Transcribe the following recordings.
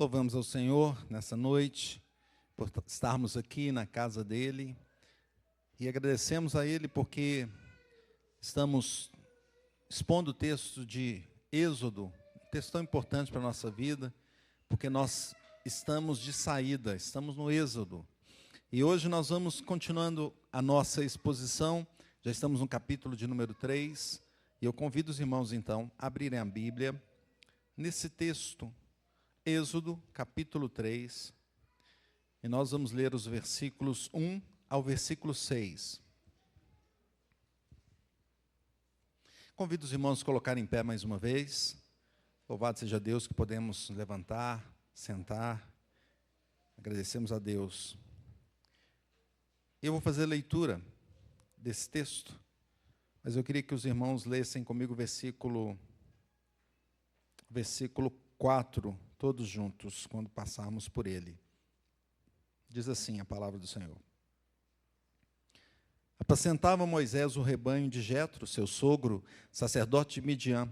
Louvamos ao Senhor nessa noite, por estarmos aqui na casa dEle, e agradecemos a Ele porque estamos expondo o texto de Êxodo, um texto tão importante para a nossa vida, porque nós estamos de saída, estamos no Êxodo. E hoje nós vamos continuando a nossa exposição, já estamos no capítulo de número 3, e eu convido os irmãos então a abrirem a Bíblia nesse texto, Êxodo, capítulo 3, e nós vamos ler os versículos 1 ao versículo 6. Convido os irmãos a colocarem em pé mais uma vez. Louvado seja Deus que podemos levantar, sentar. Agradecemos a Deus. Eu vou fazer a leitura desse texto, mas eu queria que os irmãos lessem comigo o versículo 4, todos juntos, quando passarmos por ele. Diz assim a palavra do Senhor. Apacentava Moisés o rebanho de Jetro, seu sogro, sacerdote de Midian,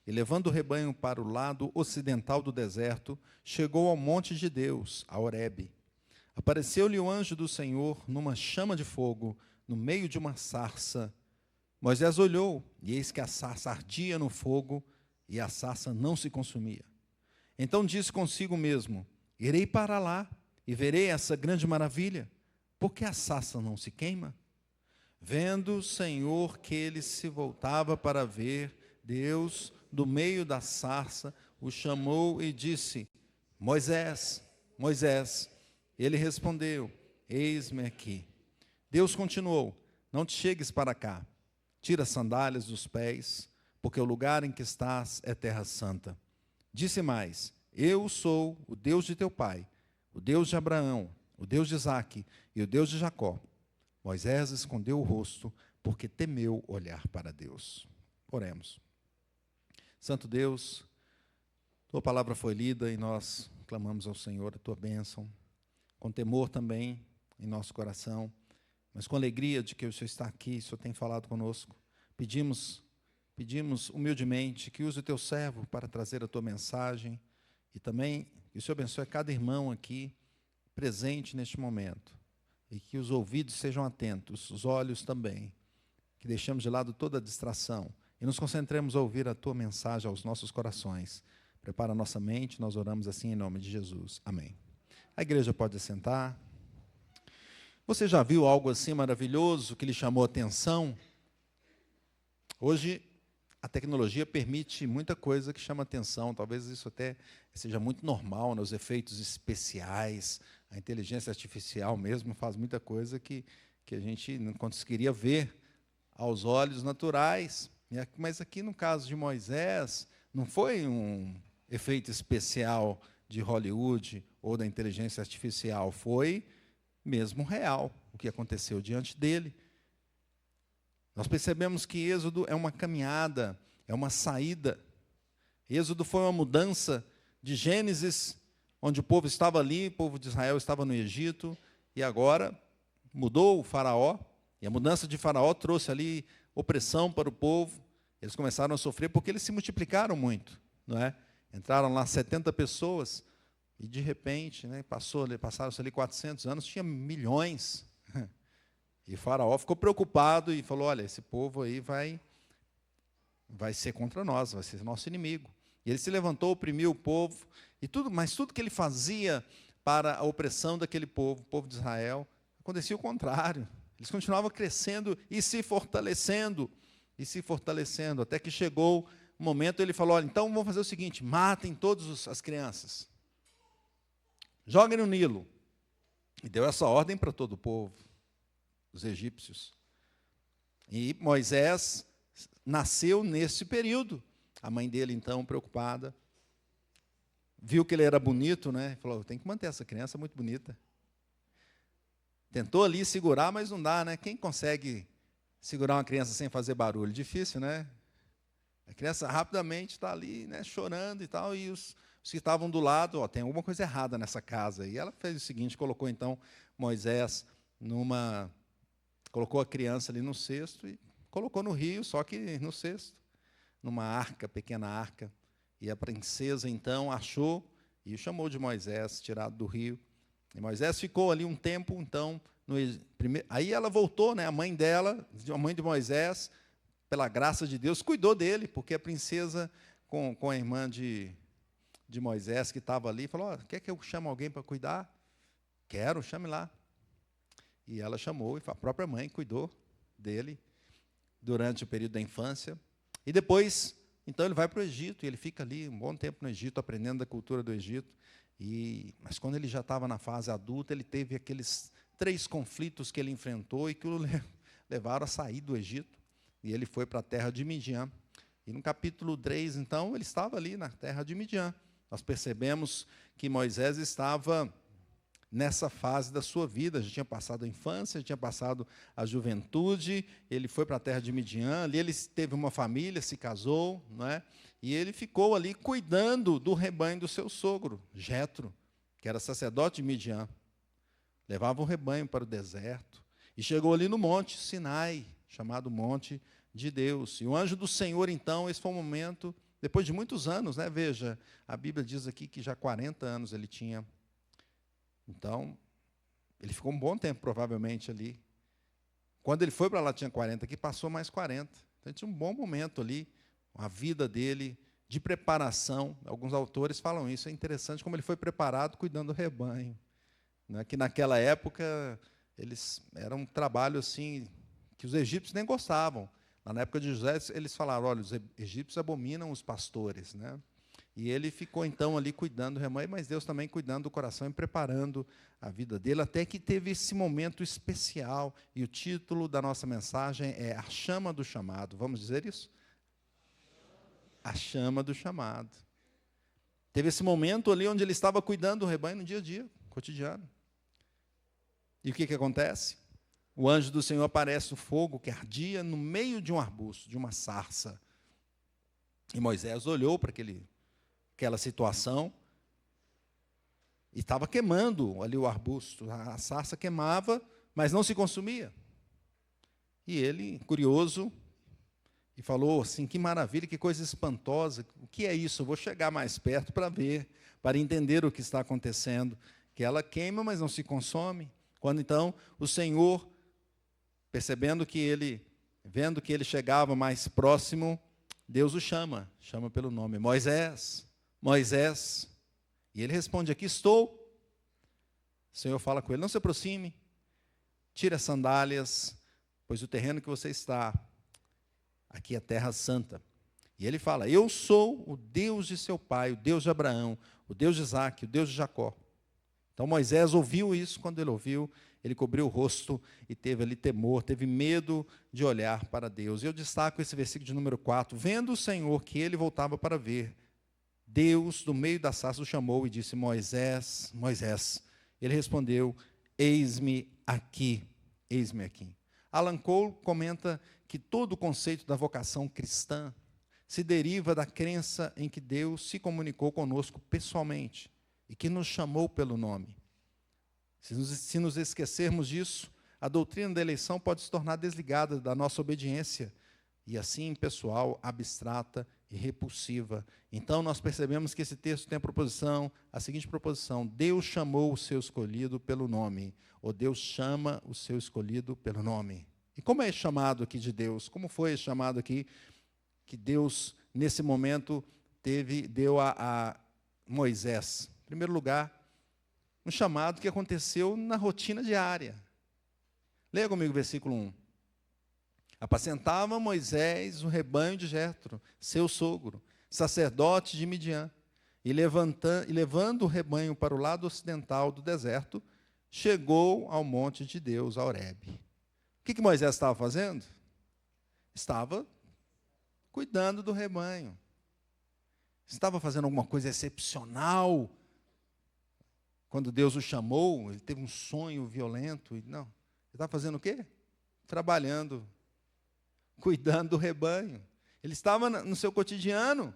e levando o rebanho para o lado ocidental do deserto, chegou ao monte de Deus, a Horebe. Apareceu-lhe o anjo do Senhor numa chama de fogo, no meio de uma sarça. Moisés olhou, e eis que a sarça ardia no fogo, e a sarça não se consumia. Então disse consigo mesmo: irei para lá, e verei essa grande maravilha, porque a sarça não se queima. Vendo o Senhor que ele se voltava para ver, Deus, do meio da sarça, o chamou e disse: Moisés, Moisés. Ele respondeu: eis-me aqui. Deus continuou: não te chegues para cá, tira as sandálias dos pés, porque o lugar em que estás é terra santa. Disse mais: eu sou o Deus de teu pai, o Deus de Abraão, o Deus de Isaque e o Deus de Jacó. Moisés escondeu o rosto, porque temeu olhar para Deus. Oremos. Santo Deus, tua palavra foi lida e nós clamamos ao Senhor a tua bênção, com temor também em nosso coração, mas com alegria de que o Senhor está aqui, o Senhor tem falado conosco. Pedimos humildemente que use o teu servo para trazer a tua mensagem e também que o Senhor abençoe cada irmão aqui presente neste momento e que os ouvidos sejam atentos, os olhos também, que deixemos de lado toda a distração e nos concentremos a ouvir a tua mensagem aos nossos corações. Prepara a nossa mente, nós oramos assim em nome de Jesus. Amém. A igreja pode assentar. Você já viu algo assim maravilhoso que lhe chamou a atenção? Hoje, a tecnologia permite muita coisa que chama atenção, talvez isso até seja muito normal, né? Os efeitos especiais, a inteligência artificial mesmo faz muita coisa que a gente não conseguiria ver aos olhos naturais. Mas aqui no caso de Moisés, não foi um efeito especial de Hollywood ou da inteligência artificial, foi mesmo real o que aconteceu diante dele. Nós percebemos que Êxodo é uma caminhada, é uma saída. Êxodo foi uma mudança de Gênesis, onde o povo estava ali, o povo de Israel estava no Egito, e agora mudou o faraó, e a mudança de faraó trouxe ali opressão para o povo. Eles começaram a sofrer porque eles se multiplicaram muito, não é? Entraram lá 70 pessoas, e de repente, né, passaram-se ali 400 anos, tinha milhões. E o faraó ficou preocupado e falou: olha, esse povo aí vai ser contra nós, vai ser nosso inimigo. E ele se levantou, oprimiu o povo, mas tudo que ele fazia para a opressão daquele povo, o povo de Israel, acontecia o contrário. Eles continuavam crescendo e se fortalecendo, até que chegou o momento, ele falou: olha, então vamos fazer o seguinte, matem todas as crianças, joguem no Nilo. E deu essa ordem para todo o povo, os egípcios. E Moisés nasceu nesse período. A mãe dele, então, preocupada, viu que ele era bonito, né? Falou: tem que manter essa criança muito bonita. Tentou ali segurar, mas não dá, né? Quem consegue segurar uma criança sem fazer barulho? Difícil, né? A criança rapidamente está ali, né, chorando e tal, e os que estavam do lado, tem alguma coisa errada nessa casa. E ela fez o seguinte, colocou então Moisés colocou a criança ali no cesto e colocou no rio, só que no cesto, numa arca, pequena arca. E a princesa, então, achou e o chamou de Moisés, tirado do rio. E Moisés ficou ali um tempo, então, aí ela voltou, né, a mãe dela, a mãe de Moisés, pela graça de Deus, cuidou dele, porque a princesa, com a irmã de Moisés, que estava ali, falou, quer que eu chame alguém para cuidar? Quero, chame lá. E ela chamou, e a própria mãe cuidou dele durante o período da infância. E depois, então, ele vai para o Egito, e ele fica ali um bom tempo no Egito, aprendendo da cultura do Egito. Mas quando ele já estava na fase adulta, ele teve aqueles 3 conflitos que ele enfrentou e que o levaram a sair do Egito. E ele foi para a terra de Midian. E no capítulo 3, então, ele estava ali na terra de Midian. Nós percebemos que Moisés estava nessa fase da sua vida, já tinha passado a infância, já tinha passado a juventude, ele foi para a terra de Midian, ali ele teve uma família, se casou, não é? E ele ficou ali cuidando do rebanho do seu sogro, Jetro, que era sacerdote de Midian. Levava o rebanho para o deserto, e chegou ali no monte Sinai, chamado Monte de Deus. E o anjo do Senhor, então, esse foi um momento, depois de muitos anos, né? Veja, a Bíblia diz aqui que já 40 anos ele tinha. Então, ele ficou um bom tempo, provavelmente, ali. Quando ele foi para lá, tinha 40, aqui passou mais 40. Então, tinha um bom momento ali, a vida dele, de preparação. Alguns autores falam isso, é interessante como ele foi preparado cuidando do rebanho. Né? Que naquela época, era um trabalho assim, que os egípcios nem gostavam. Na época de José, eles falaram, olha, os egípcios abominam os pastores, né? E ele ficou, então, ali cuidando do rebanho, mas Deus também cuidando do coração e preparando a vida dele, até que teve esse momento especial. E o título da nossa mensagem é A Chama do Chamado. Vamos dizer isso? A Chama do Chamado. Teve esse momento ali onde ele estava cuidando do rebanho no dia a dia, cotidiano. E o que acontece? O anjo do Senhor aparece, o fogo que ardia no meio de um arbusto, de uma sarça. E Moisés olhou para aquela situação, e estava queimando ali o arbusto. A sarça queimava, mas não se consumia. E ele, curioso, e falou assim, que maravilha, que coisa espantosa, o que é isso? Eu vou chegar mais perto para ver, para entender o que está acontecendo. Que ela queima, mas não se consome. Quando então o Senhor, vendo que ele chegava mais próximo, Deus o chama pelo nome, Moisés, Moisés. E ele responde, aqui estou. O Senhor fala com ele, não se aproxime, tire as sandálias, pois o terreno que você está, aqui é terra santa. E ele fala, eu sou o Deus de seu pai, o Deus de Abraão, o Deus de Isaque, o Deus de Jacó. Então Moisés ouviu isso, quando ele ouviu, ele cobriu o rosto e teve ali temor, teve medo de olhar para Deus. E eu destaco esse versículo de número 4, vendo o Senhor que ele voltava para ver, Deus, do meio da sarça, o chamou e disse, Moisés, Moisés. Ele respondeu, eis-me aqui, eis-me aqui. Alan Cole comenta que todo o conceito da vocação cristã se deriva da crença em que Deus se comunicou conosco pessoalmente e que nos chamou pelo nome. Se nos esquecermos disso, a doutrina da eleição pode se tornar desligada da nossa obediência e assim impessoal, abstrata e repulsiva. Então, nós percebemos que esse texto tem a seguinte proposição, Deus chamou o seu escolhido pelo nome, ou Deus chama o seu escolhido pelo nome. E como é esse chamado aqui de Deus? Como foi esse chamado aqui que Deus, nesse momento, deu a Moisés? Em primeiro lugar, um chamado que aconteceu na rotina diária. Leia comigo o versículo 1. Apacentava Moisés o rebanho de Jetro, seu sogro, sacerdote de Midian, e levando o rebanho para o lado ocidental do deserto, chegou ao monte de Deus, a Horebe. O que Moisés estava fazendo? Estava cuidando do rebanho. Estava fazendo alguma coisa excepcional. Quando Deus o chamou, ele teve um sonho violento. Não, ele estava fazendo o quê? Trabalhando, cuidando do rebanho. Ele estava no seu cotidiano.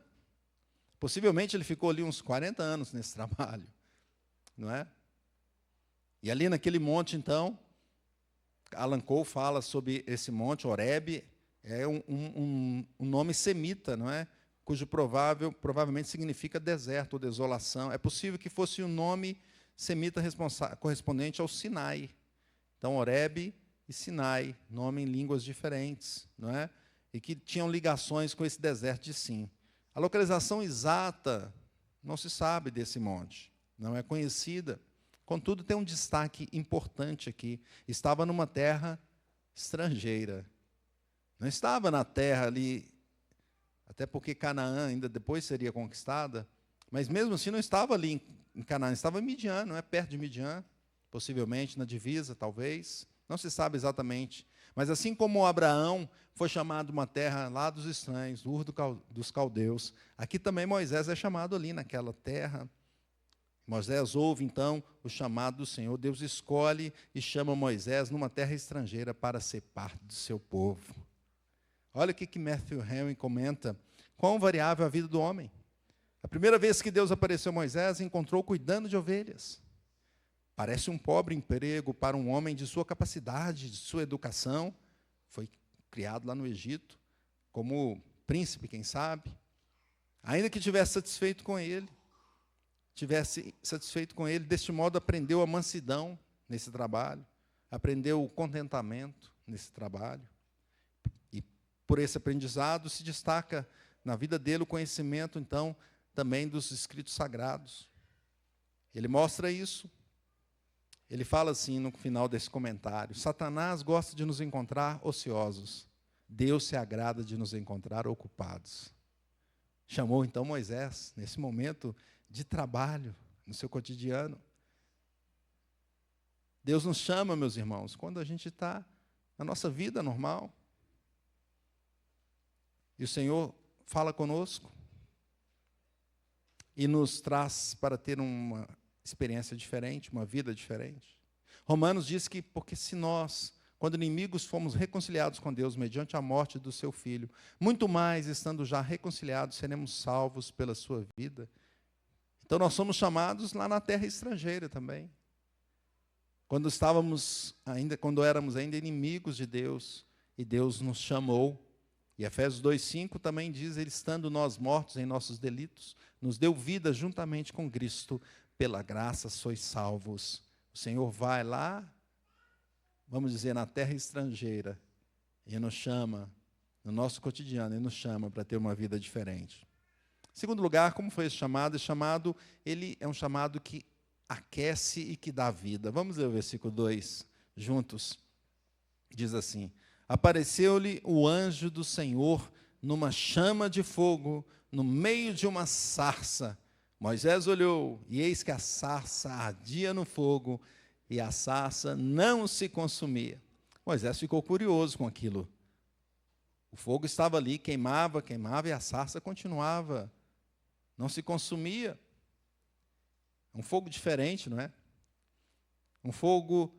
Possivelmente ele ficou ali uns 40 anos nesse trabalho. Não é? E ali naquele monte, então, Alan Cole fala sobre esse monte, Horebe, é um nome semita, não é? cujo provavelmente significa deserto ou desolação. É possível que fosse um nome semita correspondente ao Sinai. Então, Horebe e Sinai, nome em línguas diferentes, não é? E que tinham ligações com esse deserto de Sim. A localização exata não se sabe desse monte, não é conhecida. Contudo, tem um destaque importante aqui. Estava numa terra estrangeira. Não estava na terra ali, até porque Canaã ainda depois seria conquistada, mas mesmo assim não estava ali em Canaã, estava em Midian, não é perto de Midian, possivelmente na divisa, talvez. Não se sabe exatamente. Mas assim como Abraão foi chamado uma terra lá dos estranhos, Ur dos caldeus, aqui também Moisés é chamado ali naquela terra. Moisés ouve, então, o chamado do Senhor. Deus escolhe e chama Moisés numa terra estrangeira para ser parte do seu povo. Olha o que Matthew Henry comenta. Quão variável a vida do homem. A primeira vez que Deus apareceu a Moisés, encontrou cuidando de ovelhas. Parece um pobre emprego para um homem de sua capacidade, de sua educação. Foi criado lá no Egito, como príncipe, quem sabe. Ainda que tivesse satisfeito com ele, deste modo aprendeu a mansidão nesse trabalho, aprendeu o contentamento nesse trabalho. E por esse aprendizado se destaca na vida dele o conhecimento, então, também dos escritos sagrados. Ele mostra isso. Ele fala assim no final desse comentário: Satanás gosta de nos encontrar ociosos. Deus se agrada de nos encontrar ocupados. Chamou então Moisés, nesse momento de trabalho, no seu cotidiano. Deus nos chama, meus irmãos, quando a gente está na nossa vida normal. E o Senhor fala conosco e nos traz para ter uma experiência diferente, uma vida diferente. Romanos diz que, porque se nós, quando inimigos, fomos reconciliados com Deus mediante a morte do seu Filho, muito mais, estando já reconciliados, seremos salvos pela sua vida. Então, nós somos chamados lá na terra estrangeira também. Quando éramos ainda inimigos de Deus, e Deus nos chamou. E Efésios 2,5 também diz: Ele, estando nós mortos em nossos delitos, nos deu vida juntamente com Cristo, pela graça sois salvos. O Senhor vai lá, vamos dizer, na terra estrangeira, e nos chama, no nosso cotidiano, e nos chama para ter uma vida diferente. Em segundo lugar, como foi esse chamado? Esse chamado, ele é um chamado que aquece e que dá vida. Vamos ler o versículo 2 juntos. Diz assim: Apareceu-lhe o anjo do Senhor numa chama de fogo, no meio de uma sarça. Moisés olhou, e eis que a sarça ardia no fogo, e a sarça não se consumia. Moisés ficou curioso com aquilo. O fogo estava ali, queimava, queimava, e a sarça continuava, não se consumia. Um fogo diferente, não é? Um fogo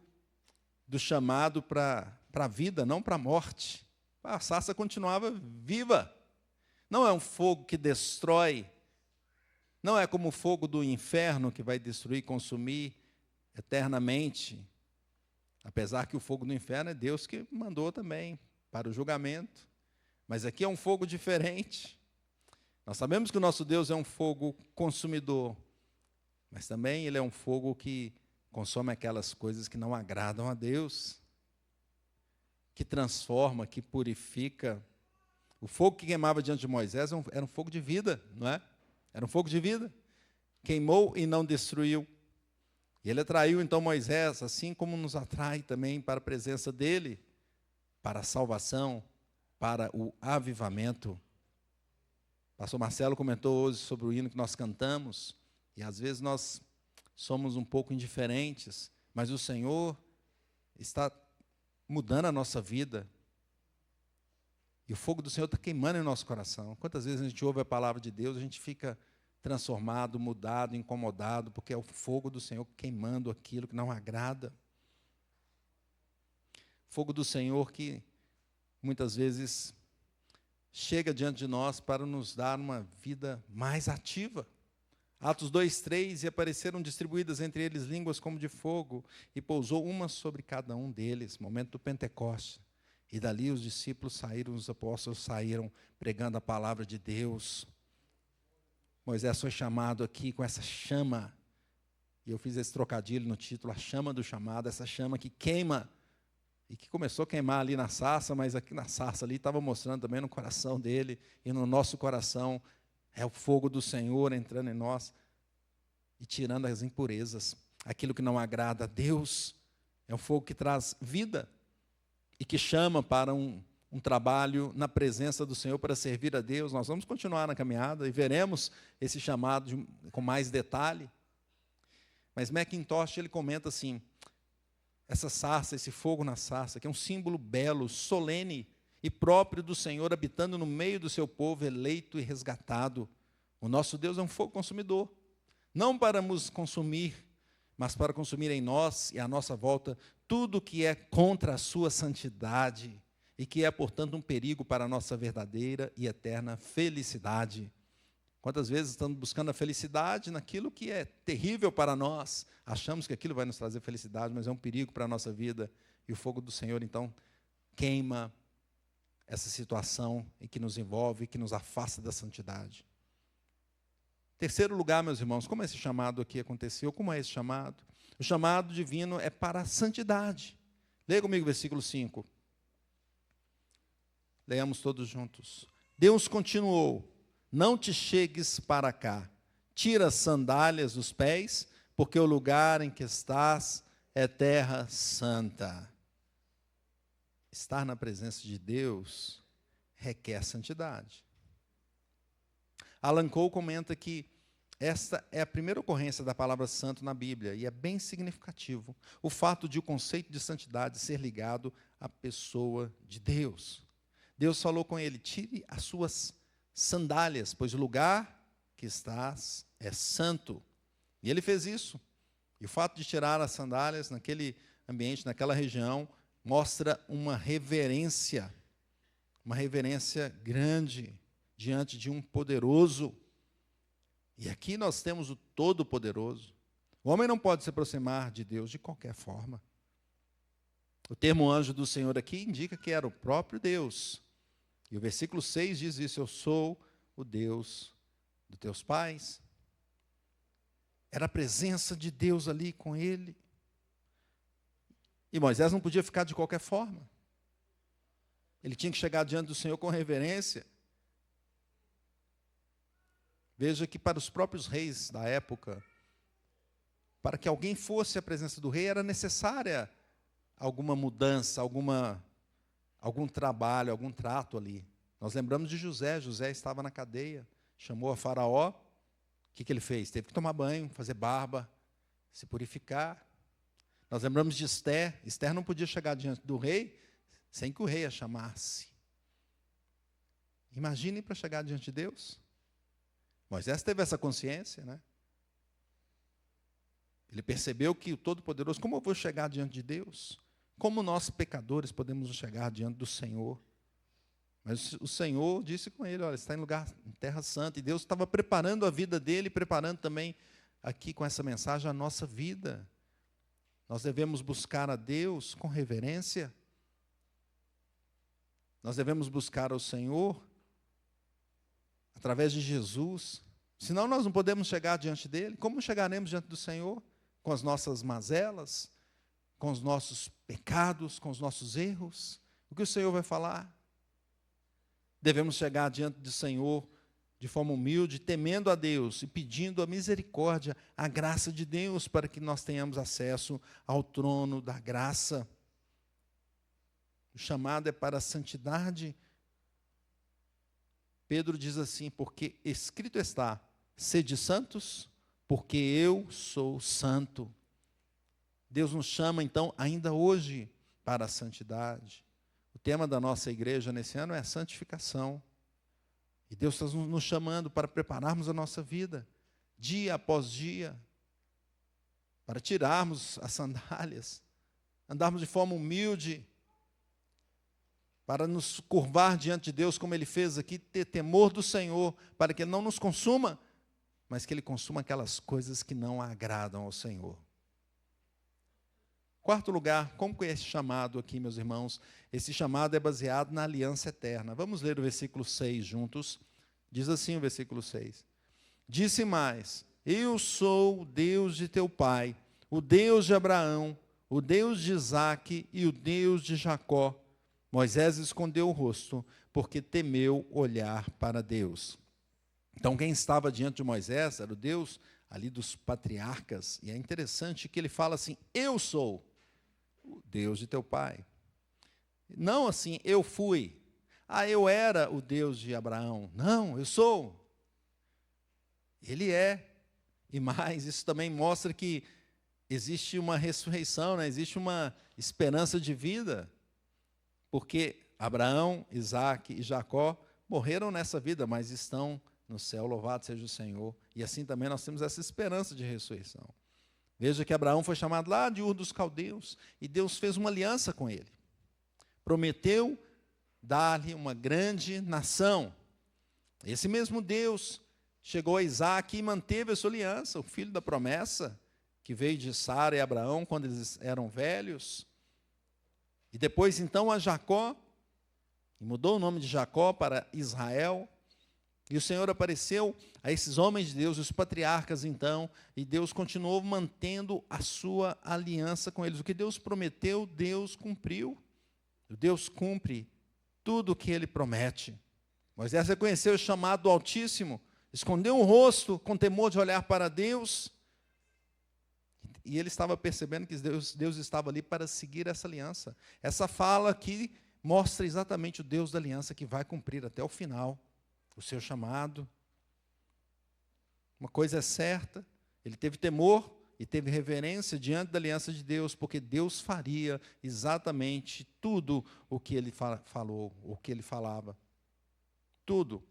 do chamado para a vida, não para a morte. A sarça continuava viva. Não é um fogo que destrói. Não é como o fogo do inferno que vai destruir e consumir eternamente. Apesar que o fogo do inferno é Deus que mandou também para o julgamento. Mas aqui é um fogo diferente. Nós sabemos que o nosso Deus é um fogo consumidor, mas também Ele é um fogo que consome aquelas coisas que não agradam a Deus, que transforma, que purifica. O fogo que queimava diante de Moisés era um fogo de vida, não é? Era um fogo de vida. Queimou e não destruiu. E ele atraiu então Moisés, assim como nos atrai também para a presença dele, para a salvação, para o avivamento. Pastor Marcelo comentou hoje sobre o hino que nós cantamos, e às vezes nós somos um pouco indiferentes, mas o Senhor está mudando a nossa vida. E o fogo do Senhor está queimando em nosso coração. Quantas vezes a gente ouve a palavra de Deus, a gente fica transformado, mudado, incomodado, porque é o fogo do Senhor queimando aquilo que não agrada. Fogo do Senhor que muitas vezes chega diante de nós para nos dar uma vida mais ativa. Atos 2:3, e apareceram distribuídas entre eles línguas como de fogo, e pousou uma sobre cada um deles, momento do Pentecostes. E dali os discípulos saíram, os apóstolos saíram pregando a palavra de Deus. Moisés foi chamado aqui com essa chama, e eu fiz esse trocadilho no título, a chama do chamado, essa chama que queima, e que começou a queimar ali na sarça, mas aqui na sarça ali estava mostrando também no coração dele, e no nosso coração é o fogo do Senhor entrando em nós e tirando as impurezas, aquilo que não agrada a Deus. É um fogo que traz vida e que chama para um trabalho na presença do Senhor para servir a Deus. Nós vamos continuar na caminhada e veremos esse chamado com mais detalhe. Mas Mackintosh, ele comenta assim, essa sarça, esse fogo na sarça, que é um símbolo belo, solene e próprio do Senhor habitando no meio do seu povo eleito e resgatado. O nosso Deus é um fogo consumidor, não para nos consumir, mas para consumir em nós e à nossa volta tudo que é contra a sua santidade e que é, portanto, um perigo para a nossa verdadeira e eterna felicidade. Quantas vezes estamos buscando a felicidade naquilo que é terrível para nós, achamos que aquilo vai nos trazer felicidade, mas é um perigo para a nossa vida, e o fogo do Senhor, então, queima essa situação em que nos envolve, que nos afasta da santidade. Terceiro lugar, meus irmãos, como esse chamado aqui aconteceu? Como é esse chamado? O chamado divino é para a santidade. Leia comigo o versículo 5. Leamos todos juntos. Deus continuou: não te chegues para cá, tira as sandálias dos pés, porque o lugar em que estás é terra santa. Estar na presença de Deus requer santidade. Alan Cole comenta que esta é a primeira ocorrência da palavra santo na Bíblia, e é bem significativo o fato de o conceito de santidade ser ligado à pessoa de Deus. Deus falou com ele: tire as suas sandálias, pois o lugar que estás é santo. E ele fez isso. E o fato de tirar as sandálias naquele ambiente, naquela região, mostra uma reverência grande diante de um poderoso. E aqui nós temos o Todo-Poderoso. O homem não pode se aproximar de Deus de qualquer forma. O termo anjo do Senhor aqui indica que era o próprio Deus. E o versículo 6 diz isso: eu sou o Deus dos teus pais. Era a presença de Deus ali com ele. E Moisés não podia ficar de qualquer forma. Ele tinha que chegar diante do Senhor com reverência. Veja que para os próprios reis da época, para que alguém fosse à presença do rei, era necessária alguma mudança, algum trabalho, algum trato ali. Nós lembramos de José. José estava na cadeia, chamou a Faraó. O que ele fez? Teve que tomar banho, fazer barba, se purificar. Nós lembramos de Esther. Esther não podia chegar diante do rei sem que o rei a chamasse. Imaginem para chegar diante de Deus. Moisés teve essa consciência, né? Ele percebeu que o Todo-Poderoso, como eu vou chegar diante de Deus? Como nós, pecadores, podemos chegar diante do Senhor? Mas o Senhor disse com ele: olha, está em lugar, em terra santa. E Deus estava preparando a vida dele, preparando também aqui com essa mensagem a nossa vida. Nós devemos buscar a Deus com reverência. Nós devemos buscar ao Senhor através de Jesus. Senão nós não podemos chegar diante dele. Como chegaremos diante do Senhor? Com as nossas mazelas, com os nossos pecados, com os nossos erros. O que o Senhor vai falar? Devemos chegar diante do Senhor de forma humilde, temendo a Deus e pedindo a misericórdia, a graça de Deus, para que nós tenhamos acesso ao trono da graça. O chamado é para a santidade. Pedro diz assim: porque escrito está, sede santos, porque eu sou santo. Deus nos chama, então, ainda hoje, para a santidade. O tema da nossa igreja nesse ano é a santificação. E Deus está nos chamando para prepararmos a nossa vida, dia após dia, para tirarmos as sandálias, andarmos de forma humilde, para nos curvar diante de Deus, como Ele fez aqui, ter temor do Senhor, para que Ele não nos consuma, mas que Ele consuma aquelas coisas que não agradam ao Senhor. Quarto lugar, como que é esse chamado aqui, meus irmãos? Esse chamado é baseado na aliança eterna. Vamos ler o versículo 6 juntos. Diz assim o versículo 6. Disse mais: eu sou o Deus de teu pai, o Deus de Abraão, o Deus de Isaque e o Deus de Jacó. Moisés escondeu o rosto, porque temeu olhar para Deus. Então, quem estava diante de Moisés era o Deus ali dos patriarcas. E é interessante que ele fala assim: eu sou o Deus de teu pai. Não assim, eu fui. Eu era o Deus de Abraão. Não, eu sou. Ele é. E mais, isso também mostra que existe uma ressurreição, né? Existe uma esperança de vida. Porque Abraão, Isaque e Jacó morreram nessa vida, mas estão no céu, louvado seja o Senhor. E assim também nós temos essa esperança de ressurreição. Veja que Abraão foi chamado lá de Ur dos Caldeus, e Deus fez uma aliança com ele. Prometeu dar-lhe uma grande nação. Esse mesmo Deus chegou a Isaque e manteve a sua aliança, o filho da promessa, que veio de Sara e Abraão quando eles eram velhos. E depois, então, a Jacó, e mudou o nome de Jacó para Israel. E o Senhor apareceu a esses homens de Deus, os patriarcas, então, e Deus continuou mantendo a sua aliança com eles. O que Deus prometeu, Deus cumpriu. Deus cumpre tudo o que Ele promete. Moisés reconheceu o chamado do Altíssimo, escondeu o rosto com temor de olhar para Deus, e ele estava percebendo que Deus estava ali para seguir essa aliança. Essa fala aqui mostra exatamente o Deus da aliança que vai cumprir até o final o seu chamado. Uma coisa é certa, ele teve temor e teve reverência diante da aliança de Deus, porque Deus faria exatamente tudo o que ele falou, o que ele falava. Tudo.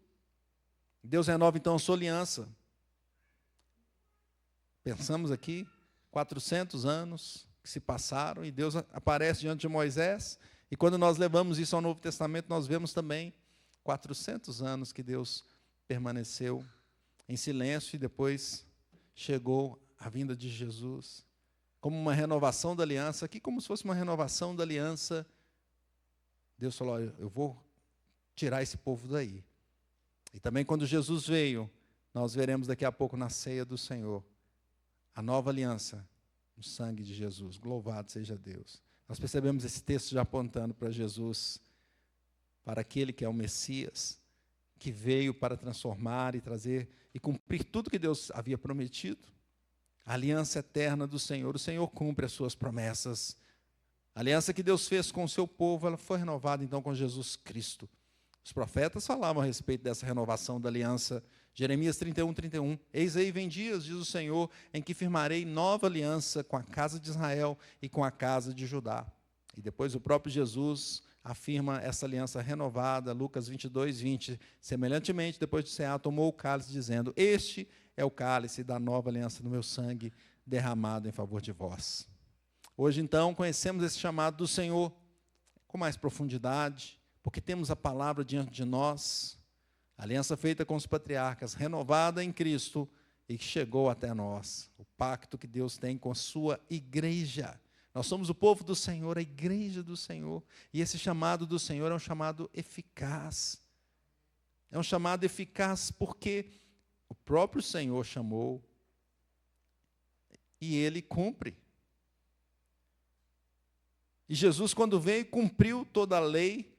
Deus renova então a sua aliança. Pensamos aqui, 400 anos que se passaram, e Deus aparece diante de Moisés, e quando nós levamos isso ao Novo Testamento, nós vemos também 400 anos que Deus permaneceu em silêncio, e depois chegou a vinda de Jesus, como uma renovação da aliança, aqui como se fosse uma renovação da aliança. Deus falou: eu vou tirar esse povo daí. E também quando Jesus veio, nós veremos daqui a pouco na ceia do Senhor, a nova aliança, o sangue de Jesus. Louvado seja Deus. Nós percebemos esse texto já apontando para Jesus, para aquele que é o Messias, que veio para transformar e trazer e cumprir tudo que Deus havia prometido. A aliança eterna do Senhor. O Senhor cumpre as suas promessas. A aliança que Deus fez com o seu povo, ela foi renovada então com Jesus Cristo. Os profetas falavam a respeito dessa renovação da aliança. Jeremias 31:31. Eis aí vem dias, diz o Senhor, em que firmarei nova aliança com a casa de Israel e com a casa de Judá. E depois o próprio Jesus afirma essa aliança renovada, Lucas 22:20. Semelhantemente, depois de cear, tomou o cálice, dizendo: este é o cálice da nova aliança do meu sangue, derramado em favor de vós. Hoje, então, conhecemos esse chamado do Senhor com mais profundidade, porque temos a palavra diante de nós, a aliança feita com os patriarcas, renovada em Cristo e que chegou até nós, o pacto que Deus tem com a sua igreja. Nós somos o povo do Senhor, a igreja do Senhor, e esse chamado do Senhor é um chamado eficaz. É um chamado eficaz porque o próprio Senhor chamou e Ele cumpre. E Jesus, quando veio, cumpriu toda a lei.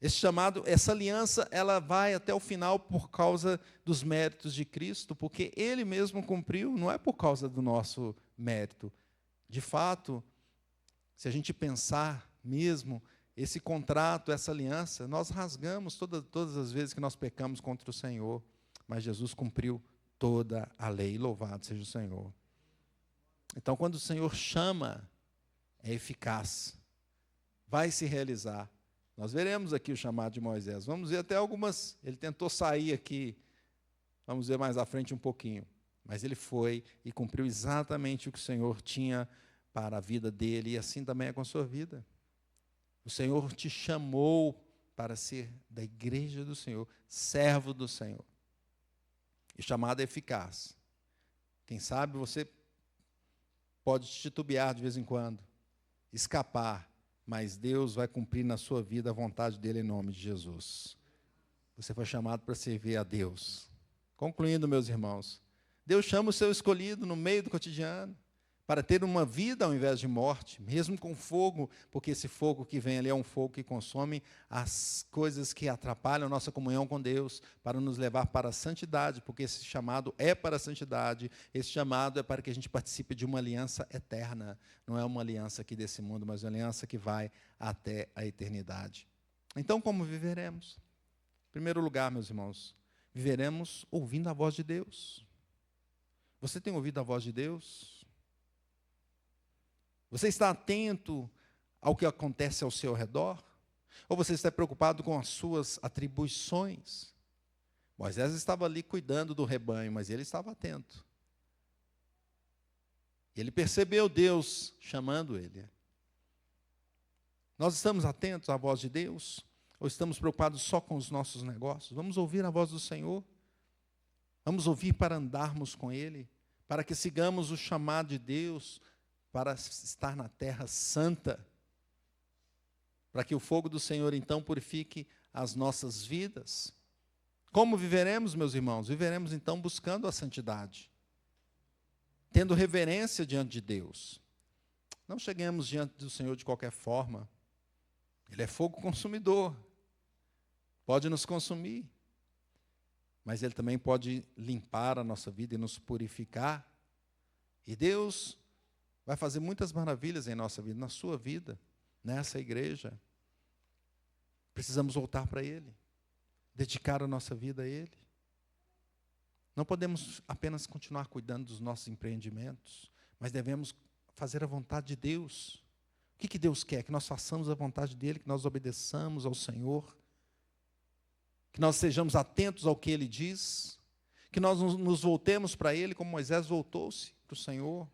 Esse chamado, essa aliança, ela vai até o final por causa dos méritos de Cristo, porque Ele mesmo cumpriu, não é por causa do nosso mérito. De fato, se a gente pensar mesmo, esse contrato, essa aliança, nós rasgamos todas as vezes que nós pecamos contra o Senhor, mas Jesus cumpriu toda a lei, louvado seja o Senhor. Então, quando o Senhor chama, é eficaz, vai se realizar. Nós veremos aqui o chamado de Moisés. Vamos ver até algumas. Ele tentou sair aqui. Vamos ver mais à frente um pouquinho. Mas ele foi e cumpriu exatamente o que o Senhor tinha para a vida dele. E assim também é com a sua vida. O Senhor te chamou para ser da igreja do Senhor, servo do Senhor. E o chamado é eficaz. Quem sabe você pode titubear de vez em quando, escapar, mas Deus vai cumprir na sua vida a vontade dele em nome de Jesus. Você foi chamado para servir a Deus. Concluindo, meus irmãos, Deus chama o seu escolhido no meio do cotidiano para ter uma vida ao invés de morte, mesmo com fogo, porque esse fogo que vem ali é um fogo que consome as coisas que atrapalham a nossa comunhão com Deus, para nos levar para a santidade, porque esse chamado é para a santidade, esse chamado é para que a gente participe de uma aliança eterna, não é uma aliança aqui desse mundo, mas uma aliança que vai até a eternidade. Então, como viveremos? Em primeiro lugar, meus irmãos, viveremos ouvindo a voz de Deus. Você tem ouvido a voz de Deus? Você está atento ao que acontece ao seu redor? Ou você está preocupado com as suas atribuições? Moisés estava ali cuidando do rebanho, mas ele estava atento. Ele percebeu Deus chamando ele. Nós estamos atentos à voz de Deus? Ou estamos preocupados só com os nossos negócios? Vamos ouvir a voz do Senhor? Vamos ouvir para andarmos com Ele? Para que sigamos o chamado de Deus para estar na terra santa, para que o fogo do Senhor, então, purifique as nossas vidas. Como viveremos, meus irmãos? Viveremos, então, buscando a santidade, tendo reverência diante de Deus. Não cheguemos diante do Senhor de qualquer forma. Ele é fogo consumidor, pode nos consumir, mas Ele também pode limpar a nossa vida e nos purificar. E Deus vai fazer muitas maravilhas em nossa vida, na sua vida, nessa igreja. Precisamos voltar para Ele, dedicar a nossa vida a Ele. Não podemos apenas continuar cuidando dos nossos empreendimentos, mas devemos fazer a vontade de Deus. O que Deus quer? Que nós façamos a vontade dEle, que nós obedeçamos ao Senhor, que nós sejamos atentos ao que Ele diz, que nós nos voltemos para Ele como Moisés voltou-se para o Senhor.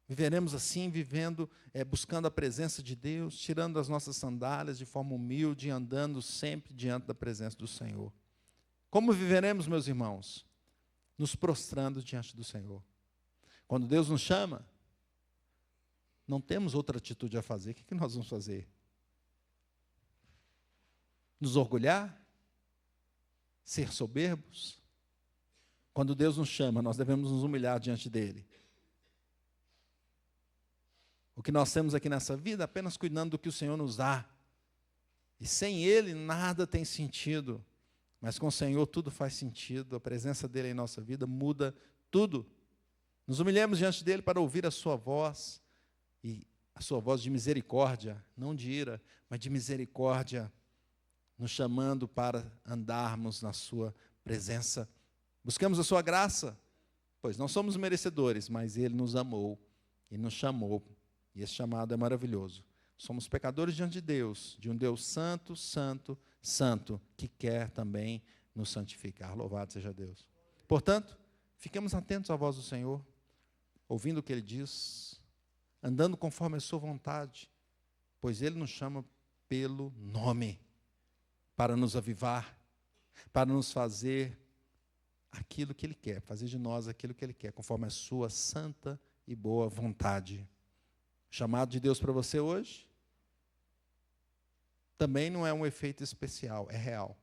Viveremos assim, buscando a presença de Deus, tirando as nossas sandálias de forma humilde, andando sempre diante da presença do Senhor. Como viveremos, meus irmãos? Nos prostrando diante do Senhor. Quando Deus nos chama, não temos outra atitude a fazer. O que nós vamos fazer? Nos orgulhar? Ser soberbos? Quando Deus nos chama, nós devemos nos humilhar diante dEle. O que nós temos aqui nessa vida é apenas cuidando do que o Senhor nos dá. E sem Ele nada tem sentido. Mas com o Senhor tudo faz sentido. A presença dEle em nossa vida muda tudo. Nos humilhemos diante dEle para ouvir a sua voz. E a sua voz de misericórdia, não de ira, mas de misericórdia, nos chamando para andarmos na sua presença. Buscamos a sua graça, pois não somos merecedores, mas Ele nos amou e nos chamou. E esse chamado é maravilhoso. Somos pecadores diante de Deus, de um Deus santo, santo, santo, que quer também nos santificar. Louvado seja Deus. Portanto, fiquemos atentos à voz do Senhor, ouvindo o que Ele diz, andando conforme a sua vontade, pois Ele nos chama pelo nome, para nos avivar, para nos fazer aquilo que Ele quer, fazer de nós aquilo que Ele quer, conforme a sua santa e boa vontade. Chamado de Deus para você hoje também não é um efeito especial, é real.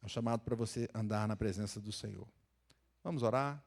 É um chamado para você andar na presença do Senhor. Vamos orar?